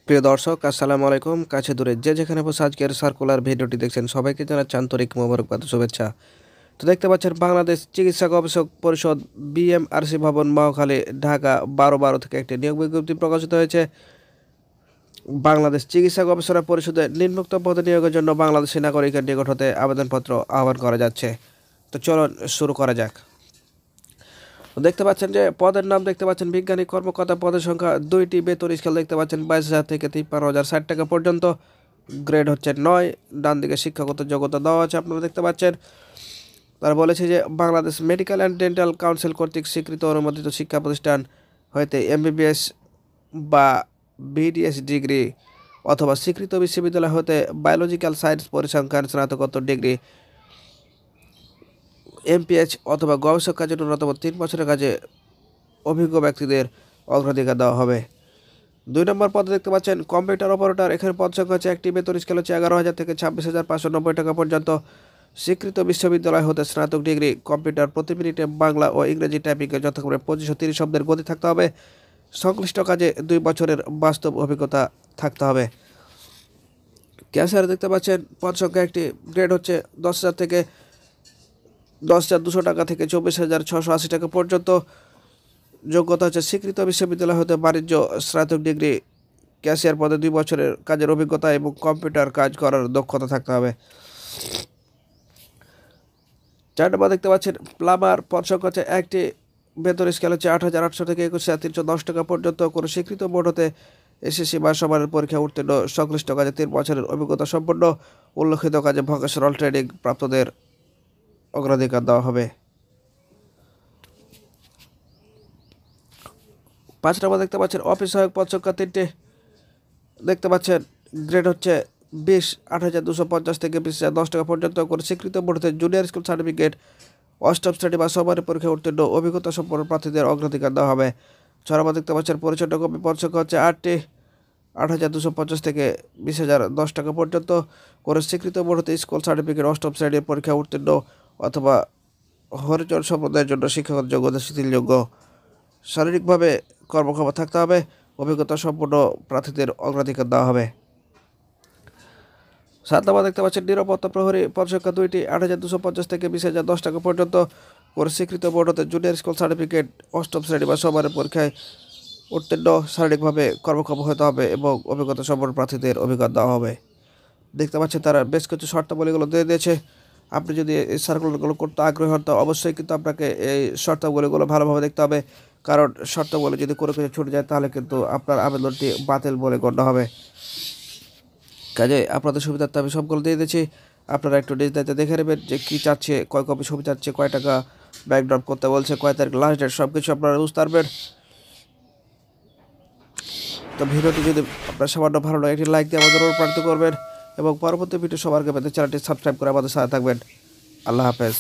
প্রিয় দর্শক, আসসালামু আলাইকুম। কাছে দূরে যে যেখানে বসে আজকের সার্কুলার ভিডিওটি দেখছেন সবাইকে জানাচ্ছি আন্তরিক মোবারকবাদ ও শুভেচ্ছা। তো দেখতে পাচ্ছেন বাংলাদেশ চিকিৎসা গবেষক পরিষদ বিএমআরসি ভবন মহাখালী ঢাকা 12/12 থেকে একটি নিয়োগ বিজ্ঞপ্তি প্রকাশিত হয়েছে। বাংলাদেশ চিকিৎসা গবেষণা পরিষদে নিম্নোক্ত পদে নিয়োগের জন্য বাংলাদেশি নাগরিকের নিকট হতে আবেদনপত্র আহ্বান করা যাচ্ছে। তো চলুন শুরু করা যাক। তো দেখতে পাচ্ছেন যে পদের নাম দেখতে পাচ্ছেন বিজ্ঞানী কর্মকর্তা, পদের সংখ্যা 2টি, বেতন স্কেল দেখতে পাচ্ছেন 22,000 থেকে 53,060 টাকা পর্যন্ত, গ্রেড হচ্ছে 9, ডান দিকে শিক্ষাগত যোগ্যতা দেওয়া আছে আপনারা দেখতে পাচ্ছেন। তারা বলেছে যে Bangladesh medical and dental council কর্তৃক স্বীকৃত অনুমোদিত শিক্ষা প্রতিষ্ঠান হইতে এমবিবিএস বা বিডিএস ডিগ্রি অথবা স্বীকৃত বিশ্ববিদ্যালয় হতে বায়োলজিক্যাল সায়েন্স পরিসংখ্যান স্নাতকোত্তর ডিগ্রি, এমপিএইচ অথবা গবেষক কাজে ন্যূনতম 3 বছরের কাজে অভিজ্ঞ ব্যক্তিদের অগ্রাধিকার দেওয়া হবে। 2 নম্বর পদে দেখতে পাচ্ছেন কম্পিউটার অপারেটর। এখানে পদ সংখ্যা হচ্ছে 1টি, বেতন স্কেল হচ্ছে 11,000 থেকে 26,590 টাকা পর্যন্ত, স্বীকৃত বিশ্ববিদ্যালয় হতে স্নাতক ডিগ্রি, কম্পিউটার প্রতি মিনিটে বাংলা ও ইংরেজি টাইপিংয়ে যথাক্রমে 2530 শব্দের গতি থাকতে হবে, সংশ্লিষ্ট কাজে 2 বছরের বাস্তব অভিজ্ঞতা থাকতে হবে। ক্যাশিয়ার দেখতে পাচ্ছেন পদ সংখ্যা 1টি, গ্রেড হচ্ছে 10,000 থেকে 10,200 টাকা থেকে 24,680 টাকা পর্যন্ত, যোগ্যতা হচ্ছে স্বীকৃত বিশ্ববিদ্যালয় হতে বাণিজ্য স্নাতক ডিগ্রি, ক্যাশিয়ার পদে 2 বছরের কাজের অভিজ্ঞতা এবং কম্পিউটার কাজ করার দক্ষতা থাকতে হবে। 4 নম্বর দেখতে পাচ্ছেন প্লামার, পদ সংখ্যা হচ্ছে 1টি, বেতন স্কেল হচ্ছে 8,800 থেকে 21,310 টাকা পর্যন্ত, কোনো স্বীকৃত বোর্ড হতে এসএসসি বা সমানের পরীক্ষা উত্তীর্ণ, সংশ্লিষ্ট কাজে 3 বছরের অভিজ্ঞতা সম্পন্ন, উল্লেখিত কাজে ভোকেশনাল ট্রেনিং প্রাপ্তদের অগ্রাধিকার দেওয়া হবে। 5 নম্বর দেখতে পাচ্ছেন অফিস সহায়ক, পদ সংখ্যা 3টি, দেখতে পাচ্ছেন গ্রেড হচ্ছে 20, 8,250 থেকে 20,010 টাকা পর্যন্ত, করে স্বীকৃত বোর্ডে জুনিয়র স্কুল সার্টিফিকেট, অষ্টম শ্রেণী বা সমানের পরীক্ষা উত্তীর্ণ অভিজ্ঞতা সম্পন্ন প্রার্থীদের অগ্রাধিকার দেওয়া হবে। 6 নম্বর দেখতে পাচ্ছেন পরিচ্ছন্ন কর্মী, পদ সংখ্যা হচ্ছে 8টি, 8,250 থেকে 20,010 টাকা পর্যন্ত, করে স্বীকৃত বোর্ডে স্কুল সার্টিফিকেট, অষ্টম শ্রেণীর পরীক্ষা উত্তীর্ণ অথবা হরিজন সম্প্রদায়ের জন্য শিক্ষাগত যোগ্যতা শিথিলযোগ্য, শারীরিকভাবে কর্মক্ষম থাকতে হবে, অভিজ্ঞতা সম্পন্ন প্রার্থীদের অগ্রাধিকার দেওয়া হবে। 7 নম্বর দেখতে পাচ্ছেন নিরাপত্তা প্রহরী, পদ সংখ্যা 2টি, 8,250 থেকে 20,010 টাকা পর্যন্ত, করে স্বীকৃত বোর্ড হতে জুনিয়র স্কুল সার্টিফিকেট, অষ্টম শ্রেণী বা সমানের পরীক্ষায় উত্তীর্ণ, শারীরিকভাবে কর্মক্ষম হতে হবে এবং অভিজ্ঞতা সম্পন্ন প্রার্থীদের অভিজ্ঞতা দেওয়া হবে। দেখতে পাচ্ছেন তারা বেশ কিছু শর্তাবলীগুলো দিয়ে দিয়েছে। আপনি যদি এই সার্কুলারগুলো করতে আগ্রহী হন তো অবশ্যই কিন্তু আপনাকে এই শর্তাবলীগুলো ভালোভাবে দেখতে হবে, কারণ শর্তাবলী যদি কোনো কিছু ছুটে যায় তাহলে কিন্তু আপনার আবেদনটি বাতিল বলে গণ্য হবে। কাজে আপনাদের সুবিধার্থে আমি সবগুলো দিয়ে দিচ্ছি, আপনারা একটু নিজ দায়িত্বে দেখে নেবেন যে কী চাচ্ছে, কয় কপি ছবি চাচ্ছে, কয় টাকা ব্যাংক ড্রপ করতে বলছে, কয় তারিখ লাস্ট ডেট, সব কিছু আপনারা বুঝতে পারবেন। তো ভিডিওটি যদি আপনার সামান্য ভালো লাগে একটি লাইক দিয়ে আমাদের অনুপ্রাণিত করবেন এবং পরবর্তী ভিডিও সবার আগে পেতে চ্যানেলটি সাবস্ক্রাইব করে আমাদের সাথে থাকবেন। আল্লাহ হাফেজ।